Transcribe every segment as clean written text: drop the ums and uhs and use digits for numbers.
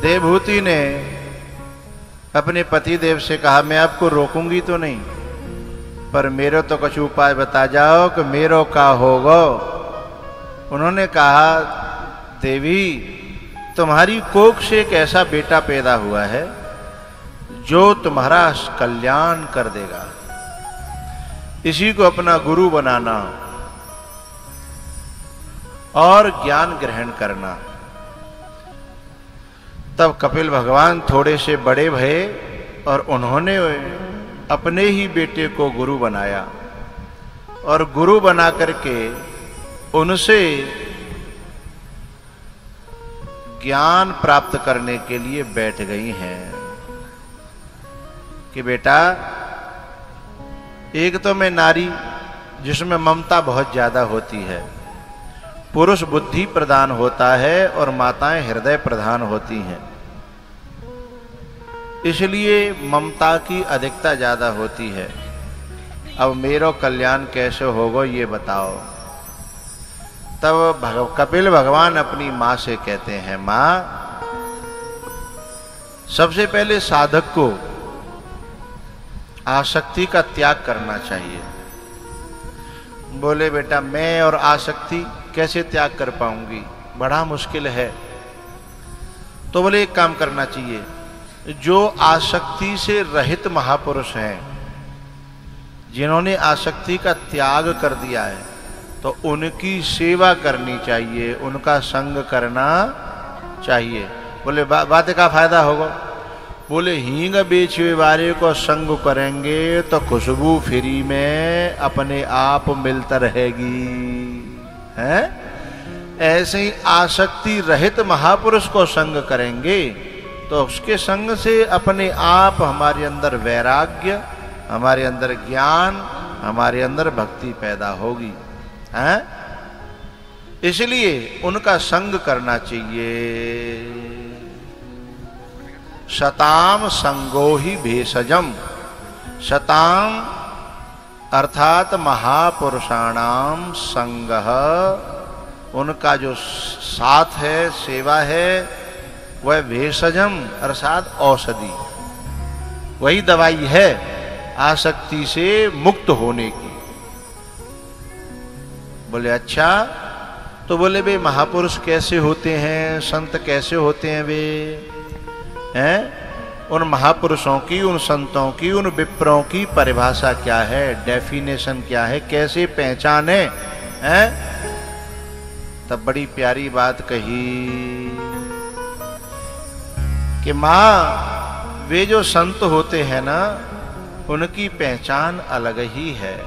देवहूति ने अपने पति देव से कहा, मैं आपको रोकूंगी तो नहीं, पर मेरे तो कुछ उपाय बता जाओ कि मेरो का होगा। उन्होंने कहा, देवी तुम्हारी कोख से एक ऐसा बेटा पैदा हुआ है जो तुम्हारा कल्याण कर देगा, इसी को अपना गुरु बनाना और ज्ञान ग्रहण करना। तब कपिल भगवान थोड़े से बड़े भये और उन्होंने अपने ही बेटे को गुरु बनाया और गुरु बना करके उनसे ज्ञान प्राप्त करने के लिए बैठ गई हैं कि बेटा, एक तो मैं नारी जिसमें ममता बहुत ज्यादा होती है, पुरुष बुद्धि प्रधान होता है और माताएं हृदय प्रधान होती हैं, इसलिए ममता की अधिकता ज्यादा होती है। अब मेरो कल्याण कैसे होगा ये बताओ। तब कपिल भगवान अपनी माँ से कहते हैं, माँ, सबसे पहले साधक को आसक्ति का त्याग करना चाहिए। बोले, बेटा मैं और आसक्ति कैसे त्याग कर पाऊंगी, बड़ा मुश्किल है। तो बोले, एक काम करना चाहिए, जो आसक्ति से रहित महापुरुष हैं, जिन्होंने आसक्ति का त्याग कर दिया है, तो उनकी सेवा करनी चाहिए, उनका संग करना चाहिए। बोले, बात का फायदा होगा। बोले, हींग बेचने वाले को संग करेंगे तो खुशबू फ्री में अपने आप मिलता रहेगी, है? ऐसे ही आसक्ति रहित महापुरुष को संग करेंगे तो उसके संग से अपने आप हमारे अंदर वैराग्य, हमारे अंदर ज्ञान, हमारे अंदर भक्ति पैदा होगी, हैं? इसलिए उनका संग करना चाहिए। शताम संगो ही भेषजम, शताम अर्थात महापुरुषाणाम संगः, उनका जो साथ है, सेवा है, वह भेषजम अर्थात औषधि, वही दवाई है आसक्ति से मुक्त होने की। बोले, अच्छा, तो बोले, वे महापुरुष कैसे होते हैं, संत कैसे होते हैं वे, हैं? उन महापुरुषों की, उन संतों की, उन विप्रों की परिभाषा क्या है, डेफिनेशन क्या है, कैसे पहचाने, हैं? तब बड़ी प्यारी बात कही कि माँ, वे जो संत होते हैं ना, उनकी पहचान अलग ही है।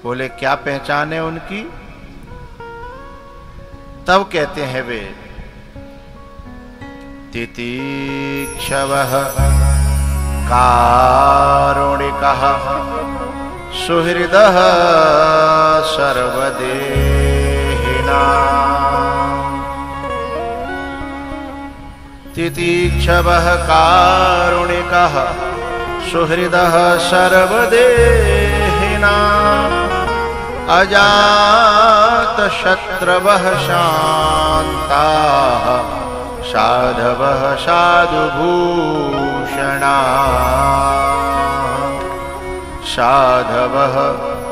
बोले, क्या पहचान है उनकी? तब कहते हैं वे, तितिक्षवः कारुणिकः सुहृदः सर्वदेहिनां, तितिक्षवः कारुणिकः सुहृदः सर्वदेहिनां, अजातशत्रवः शान्ताः साधवः साधुभूषणाः, साधवः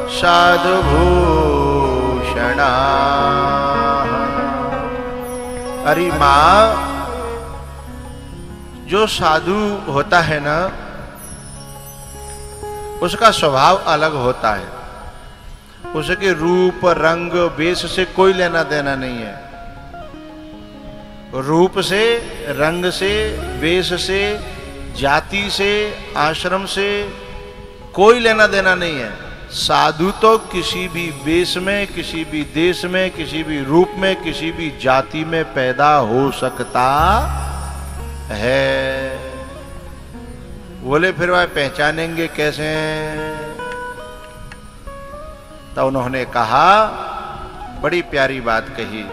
साधुभूषणाः। अरे माँ, जो साधु होता है ना, उसका स्वभाव अलग होता है, उसके रूप रंग वेश से कोई लेना देना नहीं है। रूप से, रंग से, वेश से, जाति से, आश्रम से कोई लेना देना नहीं है। साधु तो किसी भी वेश में, किसी भी देश में, किसी भी रूप में, किसी भी जाति में पैदा हो सकता है। बोले, फिर वह पहचानेंगे कैसे? तो उन्होंने कहा, बड़ी प्यारी बात कही,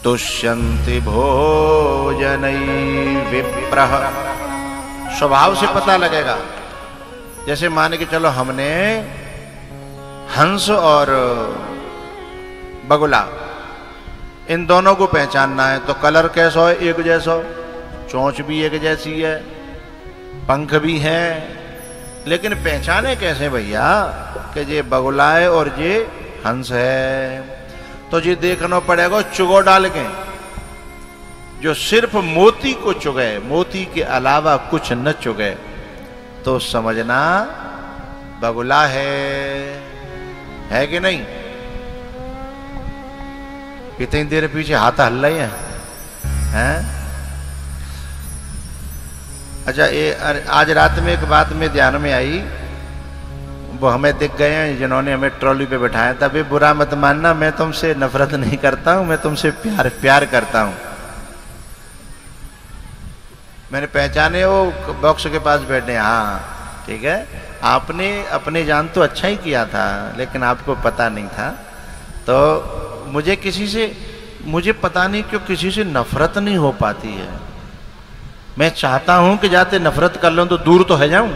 तुष्यन्ति भोजनै विप्रः। स्वभाव से पता लगेगा। जैसे मान के चलो, हमने हंस और बगुला इन दोनों को पहचानना है तो कलर कैसा है? एक जैसा, चोंच भी एक जैसी है, पंख भी है, लेकिन पहचाने कैसे भैया कि ये बगुला है और ये हंस है? तो ये देखना पड़ेगा चुगो डाल के। जो सिर्फ मोती को चुगे, मोती के अलावा कुछ न चुगे, तो समझना बगुला है कि नहीं? कितनी देर पीछे हाथ हल रहे हैं? अच्छा, आज रात में एक बात में ध्यान में आई, वो हमें दिख गए हैं जिन्होंने हमें ट्रॉली पे बैठाया था। अभी बुरा मत मानना, मैं तुमसे नफरत नहीं करता हूं, मैं तुमसे प्यार करता हूं। मैंने पहचाने वो बॉक्स के पास बैठे। हाँ ठीक है, आपने अपने जान तो अच्छा ही किया था, लेकिन आपको पता नहीं था। तो मुझे पता नहीं क्यों किसी से नफरत नहीं हो पाती है। मैं चाहता हूं कि जाते नफरत कर लूं तो दूर तो है जाऊं,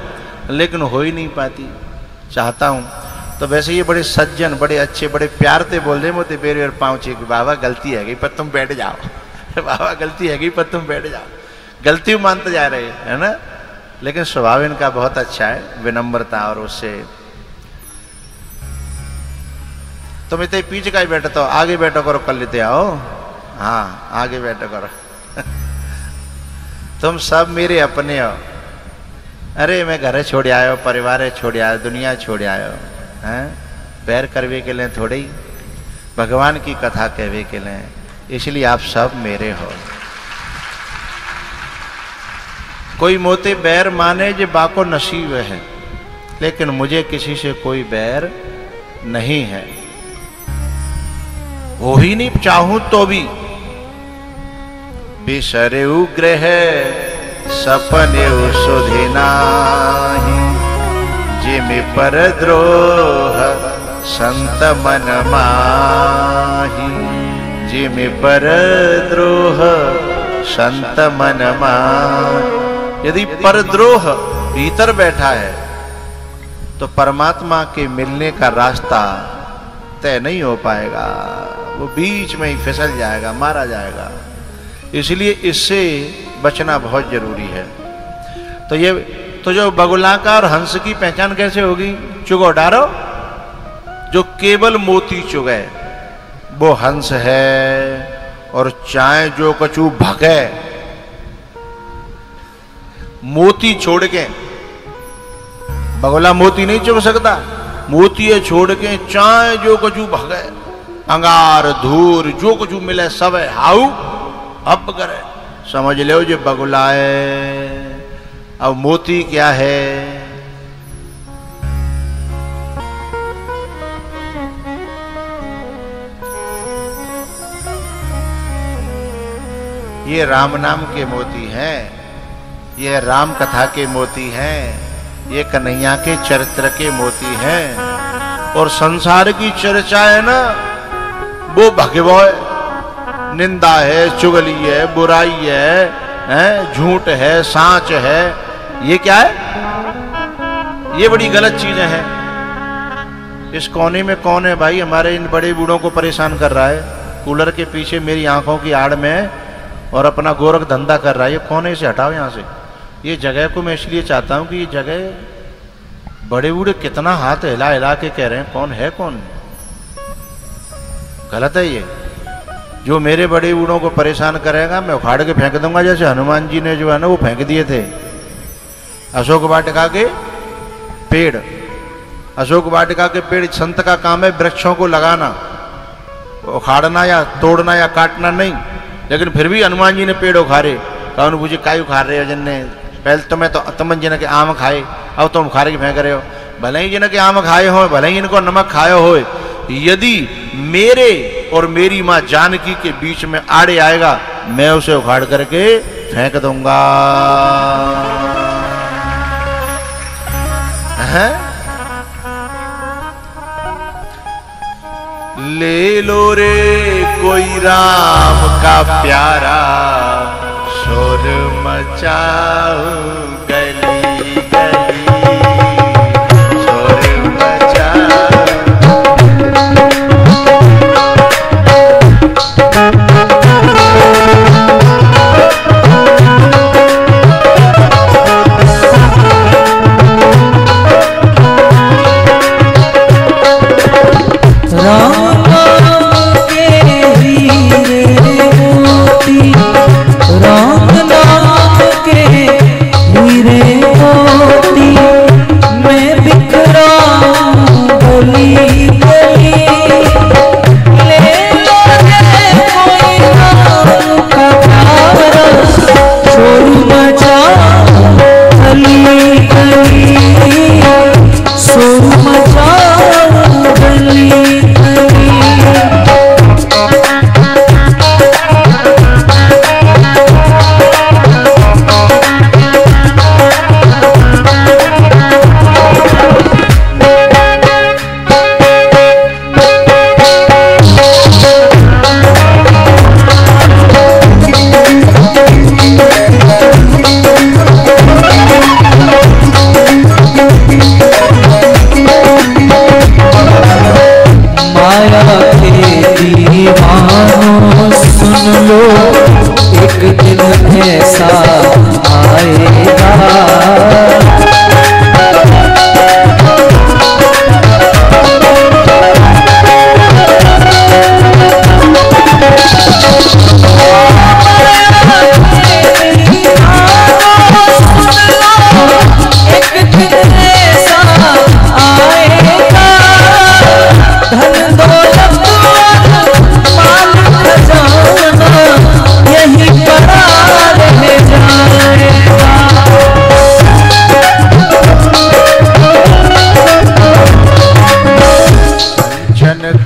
लेकिन हो ही नहीं पाती। चाहता हूं तो वैसे ये बड़े सज्जन, बड़े अच्छे, बड़े प्यार से बोल रहे मोते बेर पाँव चे कि बाबा गलती है गई पर तुम बैठ जाओ बाबा गलती है गई पर तुम बैठ जाओ। गलती मानते जा रहे है ना, लेकिन स्वभाव इनका बहुत अच्छा है, विनम्रता। और उससे तुम इतने पीछे का ही बैठे तो आगे बैठो करो, कर लेते आओ। हाँ आगे बैठो करो तुम सब मेरे अपने हो। अरे मैं घर छोड़ आयो, परिवार छोड़ आयो, दुनिया छोड़ आयो हैं, पैर करवे के लिए थोड़े ही, भगवान की कथा कहवे के लिए, इसलिए आप सब मेरे हो। कोई मोते बैर माने जे बाको नसीब है, लेकिन मुझे किसी से कोई बैर नहीं है, हो ही नहीं चाहूं तो भी। बिसरे ग्रह सपने सुधि नाही, जिमि पर द्रोह संत मन माही, जिमि पर द्रोह संत मन माही। यदि परद्रोह भीतर बैठा है तो परमात्मा के मिलने का रास्ता तय नहीं हो पाएगा, वो बीच में ही फिसल जाएगा, मारा जाएगा। इसलिए इससे बचना बहुत जरूरी है। तो जो बगुला और हंस की पहचान कैसे होगी? चुगो डारो, जो केवल मोती चुगे वो हंस है, और चाहे जो कछु भगे, मोती छोड़ के, बगुला मोती नहीं चुग सकता, मोती छोड़ के चाहे जो कछु भगे, अंगार धूर जो कुछ मिले सब है, हाउ अब करे, समझ लो जो बगुला है। अब मोती क्या है? ये राम नाम के मोती हैं, ये राम कथा के मोती हैं, ये कन्हैया के चरित्र के मोती हैं। और संसार की चर्चा है ना, वो भगवय निंदा है, चुगली है, बुराई है, झूठ है, सांच है, ये क्या है? ये बड़ी गलत चीजें हैं। इस कोने में कौन है भाई हमारे इन बड़े बूढ़ों को परेशान कर रहा है? कूलर के पीछे मेरी आंखों की आड़ में और अपना गोरख धंधा कर रहा है, ये कौन है? इसे हटाओ यहाँ से। ये जगह को मैं इसलिए चाहता हूँ कि ये जगह बड़े बूढ़े कितना हाथ हिला हिला के कह रहे हैं कौन है कौन। गलत है ये। जो मेरे बड़े बूढ़ों को परेशान करेगा मैं उखाड़ के फेंक दूंगा, जैसे हनुमान जी ने जो है ना वो फेंक दिए थे अशोक वाटिका के पेड़। अशोक वाटिका के पेड़, संत का काम है वृक्षों को लगाना, उखाड़ना या तोड़ना या काटना नहीं। लेकिन फिर भी हनुमान जी ने पेड़ उखाड़े। कौन पूछे काय उखाड़ रहे हो? जिनने पहले तुम्हें तो तुम जिन के आम खाए, अब तुम उखाड़ के फेंक रहे हो। भले ही जिन के आम खाए हो, भले ही इनको नमक खाए हो, यदि मेरे और मेरी माँ जानकी के बीच में आड़े आएगा मैं उसे उखाड़ करके फेंक दूंगा। है? ले लो रे कोई राम का प्यारा, शोर मचाओ गली गली, शोर मचाओ। लो एक दिन ऐसा आएगा।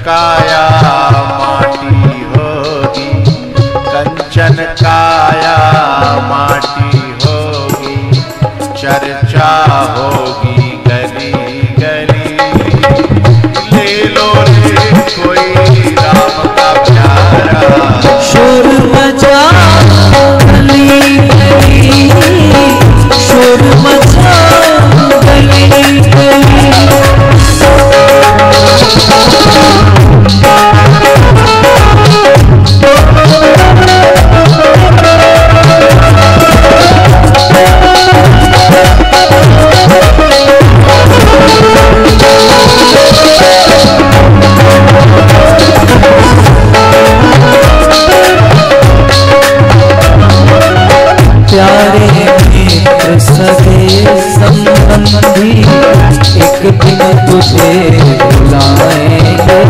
काया माटी होगी, कंचन काया माटी होगी, चर्चा होगी गली गली। ले लो रे कोई राम का प्यारा, शोर मचा गली गली, शोर मचा गली गली। प्यारे मित्र सगे संबंधी एक दिन तुझे बुलाएंगे।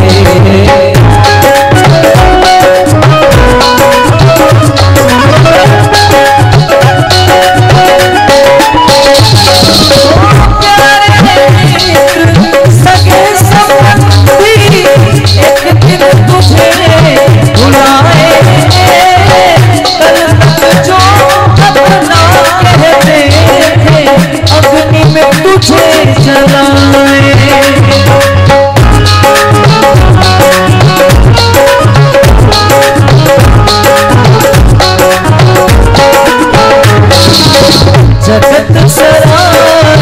जगत सराय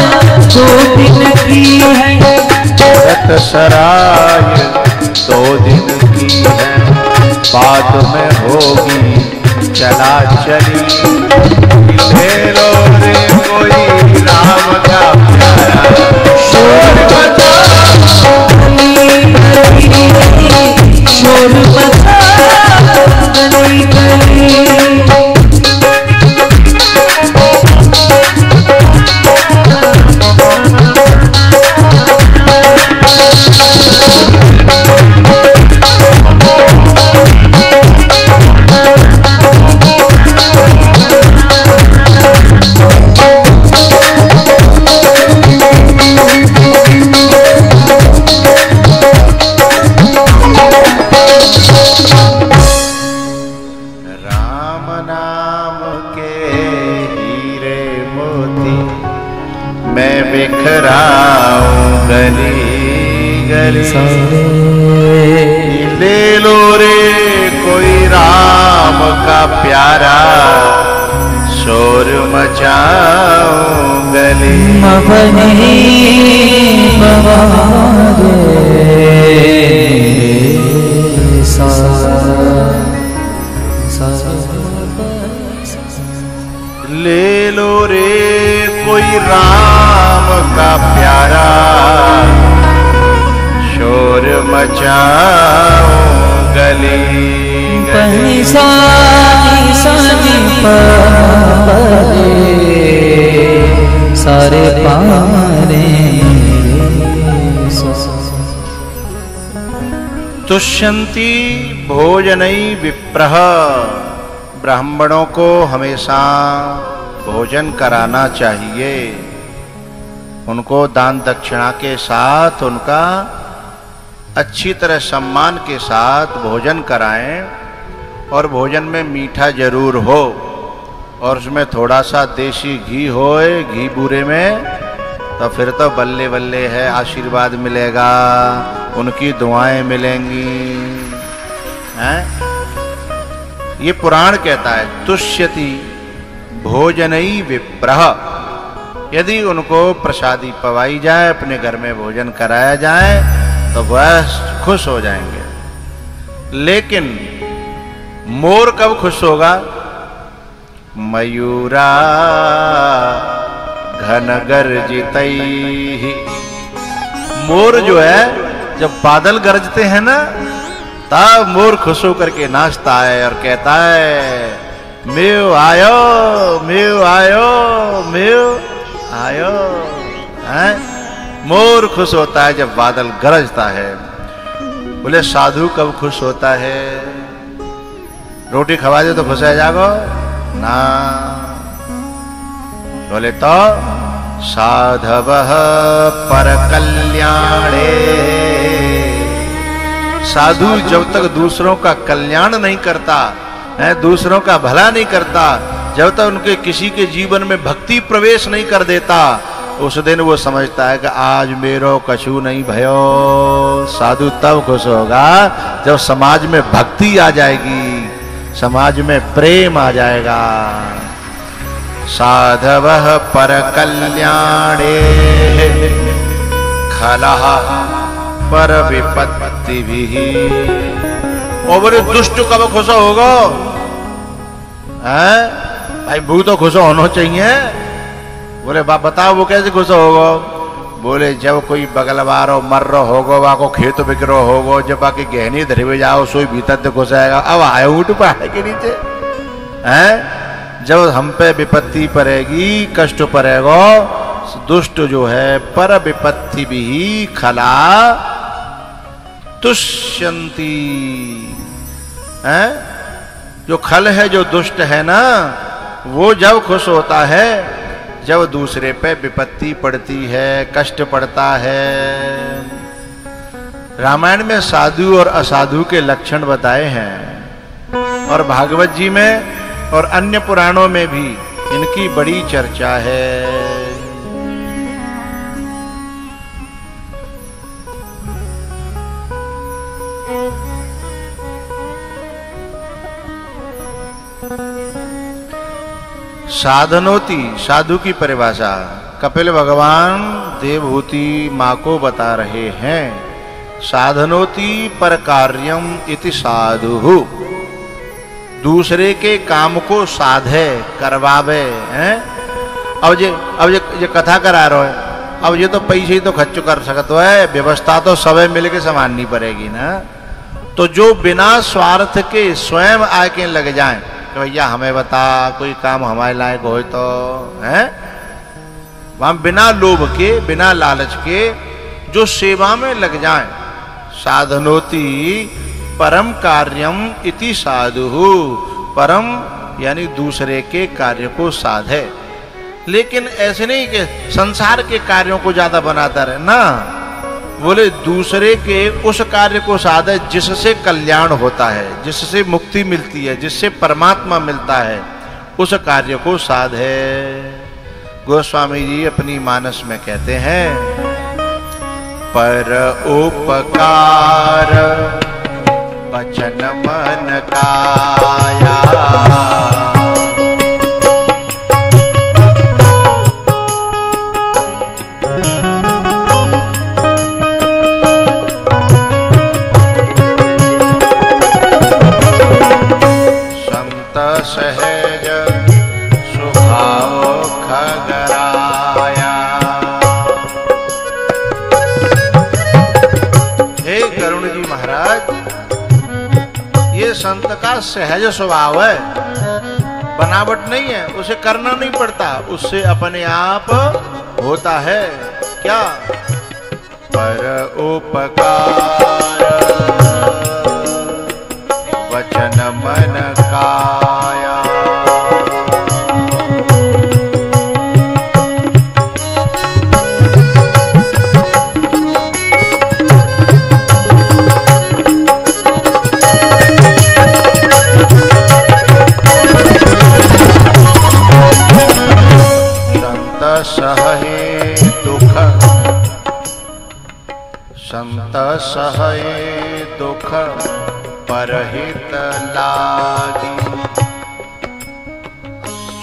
2 दिन की है, जगत सराय 2 दिन की है, बाद में होगी चला चली। ले लो रे कोई राम का प्यारा, शोर मचा गली गली, शोर मचा गली गली। गली गली। ले लो रे कोई राम का प्यारा, शोर मचाओ गली ले लो रे कोई राम का प्यारा, शोर मचाओ गली गली। सारे पारे तुष्यन्ति भोजनै विप्रः, ब्राह्मणों को हमेशा भोजन कराना चाहिए। उनको दान दक्षिणा के साथ, उनका अच्छी तरह सम्मान के साथ भोजन कराएं, और भोजन में मीठा जरूर हो, और उसमें थोड़ा सा देसी घी होए, घी बूरे में, तो फिर तो बल्ले बल्ले है, आशीर्वाद मिलेगा, उनकी दुआएं मिलेंगी हैं। ये पुराण कहता है तुष्यति भोजनै विप्रः, यदि उनको प्रसादी पवाई जाए, अपने घर में भोजन कराया जाए, तो वह खुश हो जाएंगे। लेकिन मोर कब खुश होगा? मयूरा घन गर्जितैहि। मोर जो है जब बादल गरजते हैं ना, तब मोर खुश होकर के नाचता है और कहता है मेव आयो, मेव आयो, मेव आयो। हैं? मोर खुश होता है जब बादल गरजता है। बोले साधु कब खुश होता है? रोटी खवा दे तो खुश है जागो ना। बोले तो साधवः पर कल्याणे। साधु जब तक दूसरों का कल्याण नहीं करता है, दूसरों का भला नहीं करता, जब तक उनके किसी के जीवन में भक्ति प्रवेश नहीं कर देता, उस दिन वो समझता है कि आज मेरो कछु नहीं भयो। साधु तब खुश होगा जब समाज में भक्ति आ जाएगी, समाज में प्रेम आ जाएगा। साधवः पर कल्याणे खलः पर विपत्ति भी। और बोले दुष्ट कब खुश होगा? भाई भू तो खुश होना चाहिए। बोले बाप बताओ वो कैसे खुश होगा? बोले जब कोई बगलवारो मर रहा होगो, वाको खेत बिक्रो होगो, जब बाकी गहनी धरे हुए जाओ सोई भीतर तो खुश आएगा। अब आए ऊँट पहाड़ के नीचे हैं, जब हम पे विपत्ति पड़ेगी, कष्ट पड़ेगा, दुष्ट जो है पर विपत्ति भी खला तुष्यंती। जो खल है, जो दुष्ट है ना, वो जब खुश होता है जब दूसरे पे विपत्ति पड़ती है, कष्ट पड़ता है। रामायण में साधु और असाधु के लक्षण बताए हैं और भागवत जी में और अन्य पुराणों में भी इनकी बड़ी चर्चा है। साधनोति, साधु की परिभाषा कपिल भगवान देवहूति माँ को बता रहे हैं। साधनोति पर कार्यम इति साधु। दूसरे के काम को साधे, करवावे हैं। अब ये कथा करा रहे है, अब ये तो पैसे ही तो खर्च कर सकते है, व्यवस्था तो सबे मिलके संभालनी पड़ेगी ना। तो जो बिना स्वार्थ के स्वयं आके लग जाएं कि भैया हमें बता कोई काम हमारे लायक हो तो है, वहां बिना लोभ के, बिना लालच के जो सेवा में लग जाएं। साधनोति परम कार्यम इति साधु। परम यानी दूसरे के कार्य को साधे, लेकिन ऐसे नहीं कि संसार के कार्यों को ज्यादा बनाता रहे ना। बोले दूसरे के उस कार्य को साधे जिससे कल्याण होता है, जिससे मुक्ति मिलती है, जिससे परमात्मा मिलता है, उस कार्य को साधे। गोस्वामी जी अपनी मानस में कहते हैं पर उपकार वचन मन काया। सहज स्वभाव खगराया। हे करुण जी महाराज, ये संत का सहज स्वभाव है, बनावट नहीं है, उसे करना नहीं पड़ता, उससे अपने आप होता है। क्या? पर उपकार वचन मन काया। संत सहे दुख, संत सहे दुख परहित लागी।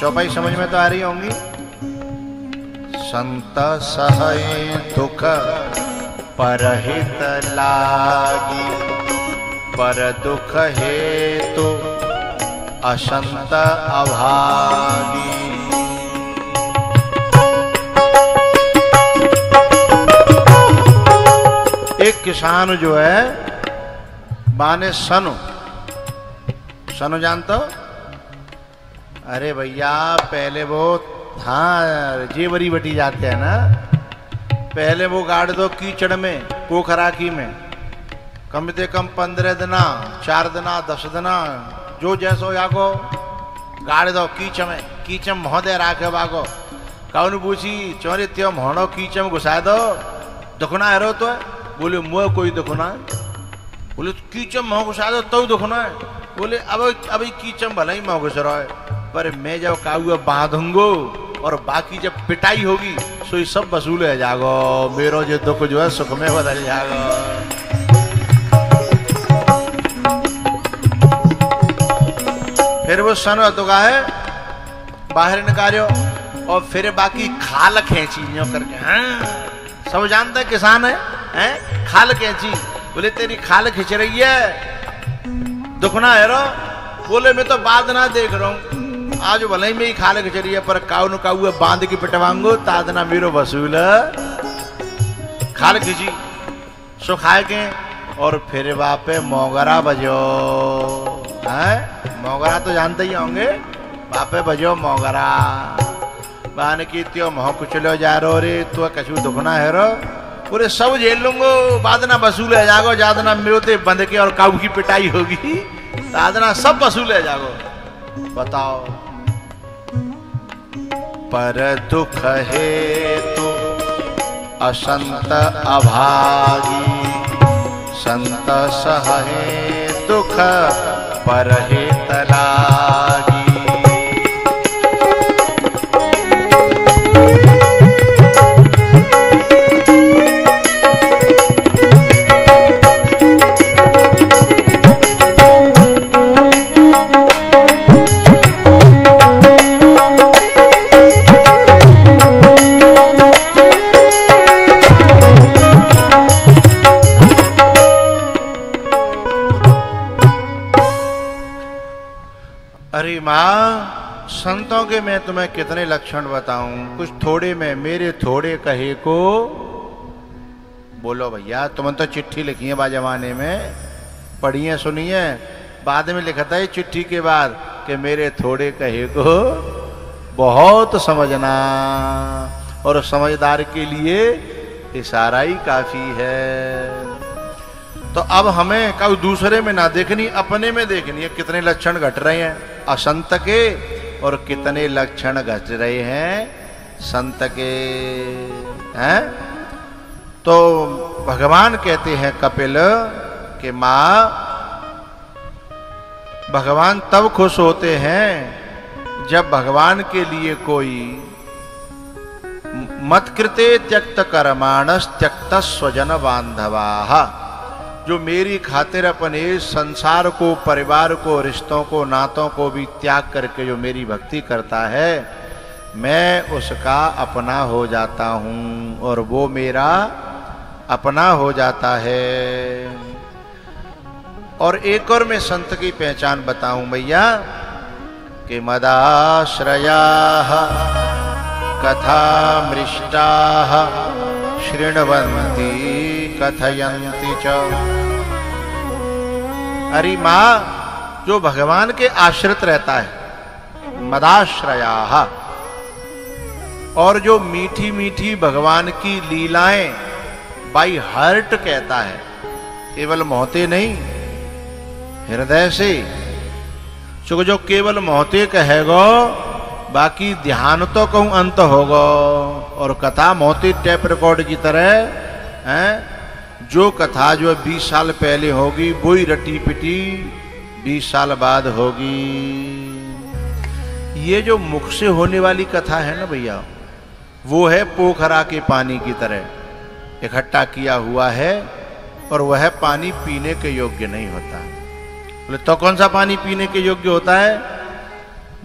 चौपाई समझ में तो आ रही होंगी। संत सहे दुख परहित लागी, पर दुख हेतु असंत अभागी। एक किसान जो है बाने सनो जानते हो? अरे भैया पहले वो हाँ जेवरी बटी जाते हैं ना, पहले वो गाड़ दो कीचड़ में, पोखरा की में, कम से कम 15 दिना, 4 दिना, 10 दिना, जो जैसो यागो गाड़ दो कीचड़ में, कीचड़ महोदय राखे बागो। कौन पूछी चोरी त्यो मोहनो कीचड़ में घुसा दो, दुखना है रो तो है? बोले मुँह कोई दुखना है। बोले कीचड़ मोह घुसा दो तो दुखना है। बोले अब कीचड़ भला ही मोह घुस रहा है, पर मैं जब काऊ बांधूंगो और बाकी जब पिटाई होगी सो ये सब वसूल है जागो, मेरो जो दुख जो है सुख में बदल जागो। फिर वो सन तो का है बाहर निकालो और फिर बाकी खाल खींची यूं करके। हाँ सब जानते हैं किसान है खाल खींची। बोले तेरी खाल खींच रही है, दुखना है रो? बोले मैं तो बाद ना देख रहा हूं, आज भले ही में ही खाल खींच रही है, पर काऊ न काऊ बांध के पिटवांगो तादना मेरो वसूल। खाल खींची सो खाए के और फिर वापे मोगरा बजो। है मोगरा तो जानते ही होंगे, वापे बजो मोगरा। बान की त्यो मोह कुचलो जा रो रे, तो कछु दुखना है रो? पूरे सब झेल लूंगो, बादना वसूल है जागो, जादना मिलते बंद के और काऊ की पिटाई होगी, तादना सब वसूल है जागो। बताओ पर दुख है तो असंत अभागी, संत सहे दुख पर है तलागी। अरे माँ संतों के मैं तुम्हें कितने लक्षण बताऊं, कुछ थोड़े में मेरे थोड़े कहे को बोलो भैया। तुमने तो चिट्ठी लिखी है बा जमाने में, पढ़िए सुनिए, बाद में लिखा था चिट्ठी के बाद कि मेरे थोड़े कहे को बहुत समझना, और समझदार के लिए इशारा ही काफी है। तो अब हमें कभी दूसरे में ना देखनी, अपने में देखनी है कितने लक्षण घट रहे हैं असंत के और कितने लक्षण घट रहे हैं संत के। हैं तो भगवान कहते हैं कपिल कि मां भगवान तब खुश होते हैं जब भगवान के लिए कोई मत कृते त्यक्त कर्माणस त्यक्त स्वजन बांधवा, जो मेरी खातिर अपने संसार को, परिवार को, रिश्तों को, नातों को भी त्याग करके जो मेरी भक्ति करता है, मैं उसका अपना हो जाता हूं और वो मेरा अपना हो जाता है। और एक और मैं संत की पहचान बताऊं भैया कि मदाश्रया कथा मृष्टा शृण्वन्ति कथयन्ति च। अरे मां जो भगवान के आश्रित रहता है, मदाश्रया, और जो मीठी मीठी भगवान की लीलाएं बाई हार्ट कहता है, केवल मोहते नहीं हृदय से, जो केवल मोहते कहेगो बाकी ध्यान तो कहूं अंत होगा, और कथा मोहते टेप रिकॉर्ड की तरह है। जो कथा जो 20 साल पहले होगी वही रटी पिटी 20 साल बाद होगी। ये जो मुख से होने वाली कथा है ना भैया, वो है पोखरा के पानी की तरह इकट्ठा किया हुआ है, और वह पानी पीने के योग्य नहीं होता। बोले तो कौन सा पानी पीने के योग्य होता है?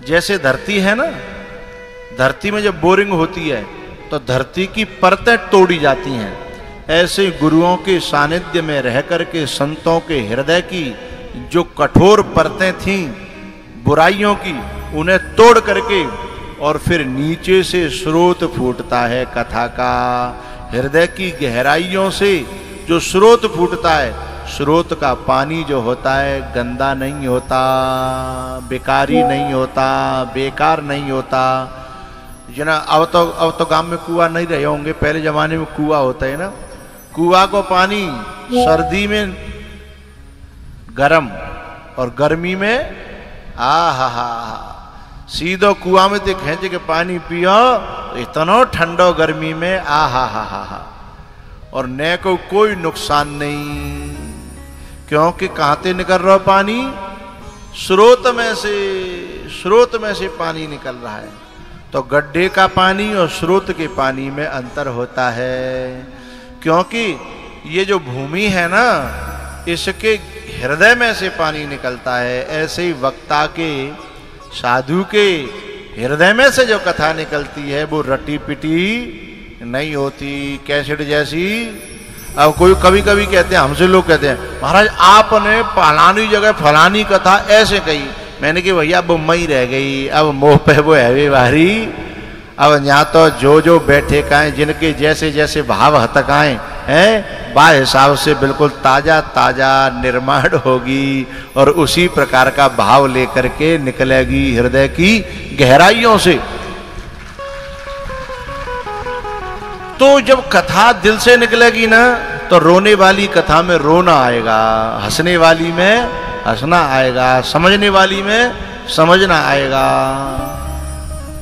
जैसे धरती है ना, धरती में जब बोरिंग होती है तो धरती की परतें तोड़ी जाती हैं, ऐसे गुरुओं के सानिध्य में रह करके संतों के हृदय की जो कठोर परतें थीं बुराइयों की, उन्हें तोड़ करके और फिर नीचे से स्रोत फूटता है कथा का। हृदय की गहराइयों से जो स्रोत फूटता है, स्रोत का पानी जो होता है गंदा नहीं होता, बेकारी नहीं होता, बेकार नहीं होता। जना अब तो गांव में कुआं नहीं रहे होंगे, पहले जमाने में कुआं होता है ना। कुआं को पानी सर्दी में गरम और गर्मी में सीधो कुआं में ते खेच के पानी पियो, इतना ठंडो गर्मी में और न को कोई नुकसान नहीं, क्योंकि कहां से निकल रहा पानी? स्रोत में से पानी निकल रहा है। तो गड्ढे का पानी और स्रोत के पानी में अंतर होता है, क्योंकि ये जो भूमि है ना, इसके हृदय में से पानी निकलता है। ऐसे ही वक्ता के, साधु के हृदय में से जो कथा निकलती है वो रटी पिटी नहीं होती, कैसेट जैसी। अब कोई कभी कभी कहते हैं, हमसे लोग कहते हैं, महाराज आपने फलानी जगह फलानी कथा ऐसे कही। मैंने कि भैया वो मई रह गई, अब मोह पे वो है भारी। अब यहाँ तो जो बैठे काएं, जिनके जैसे जैसे भाव हतकाएं हैं, बा हिसाब से बिल्कुल ताजा ताजा निर्माण होगी और उसी प्रकार का भाव लेकर के निकलेगी हृदय की गहराइयों से। तो जब कथा दिल से निकलेगी ना, तो रोने वाली कथा में रोना आएगा, हंसने वाली में हंसना आएगा, समझने वाली में समझना आएगा।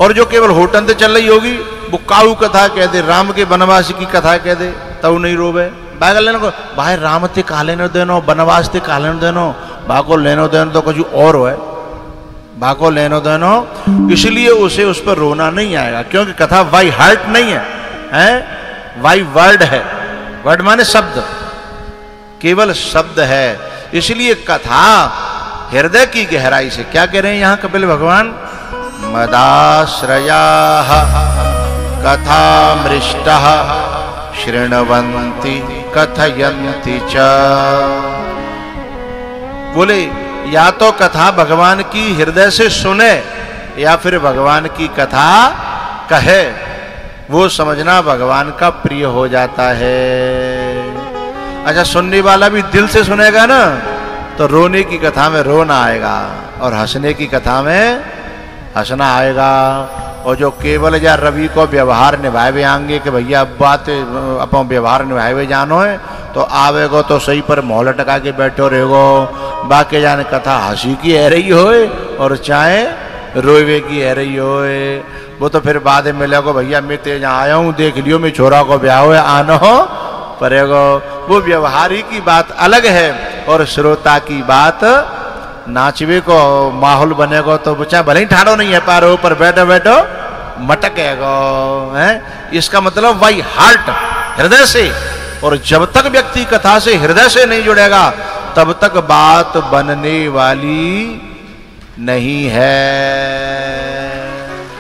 और जो केवल होटन से चल रही होगी, वो काऊ कथा कह दे, राम के वनवास की कथा कह दे, तब नहीं रोवे। बाइक लेने को भाई राम ते काले न देनो, वनवास ते काले न देनो, बाको लेनो देनो तो कुछ और है, बाको लेनो देनो। इसलिए उसे उस पर रोना नहीं आएगा, क्योंकि कथा वाई हार्ट नहीं है, वाई वर्ड है। वर्ड माने शब्द, केवल शब्द है। इसलिए कथा हृदय की गहराई से, क्या कह रहे हैं यहाँ कपिल भगवान? मदाश्रया कथामृष्टः शृण्वन्ति कथयन्ति च। बोले या तो कथा भगवान की हृदय से सुने या फिर भगवान की कथा कहे, वो समझना भगवान का प्रिय हो जाता है। अच्छा, सुनने वाला भी दिल से सुनेगा ना, तो रोने की कथा में रोना आएगा और हंसने की कथा में हंसना आएगा। और जो केवल या रवि को व्यवहार निभाए आएंगे कि भैया अब बात अपन व्यवहार निभाए जानो है, तो आवेगो तो सही पर मोहल टका के बैठो रहेगो, बाकी जाने कथा हंसी की है रही होए और चाहे रोवे की है रही होए। वो तो फिर बाद में मिलेगो, भैया मैं तेज आया हूँ, देख लियो मैं छोरा को ब्याह हुए आनो पड़ेगो। वो व्यवहारी की बात अलग है और श्रोता की बात नाचवे को माहौल बनेगो तो बच्चा भले ही ठाड़ो नहीं है, पारो पर बैठो बैठो मटकेगो है। इसका मतलब वही हार्ट, हृदय से। और जब तक व्यक्ति कथा से हृदय से नहीं जुड़ेगा, तब तक बात बनने वाली नहीं है।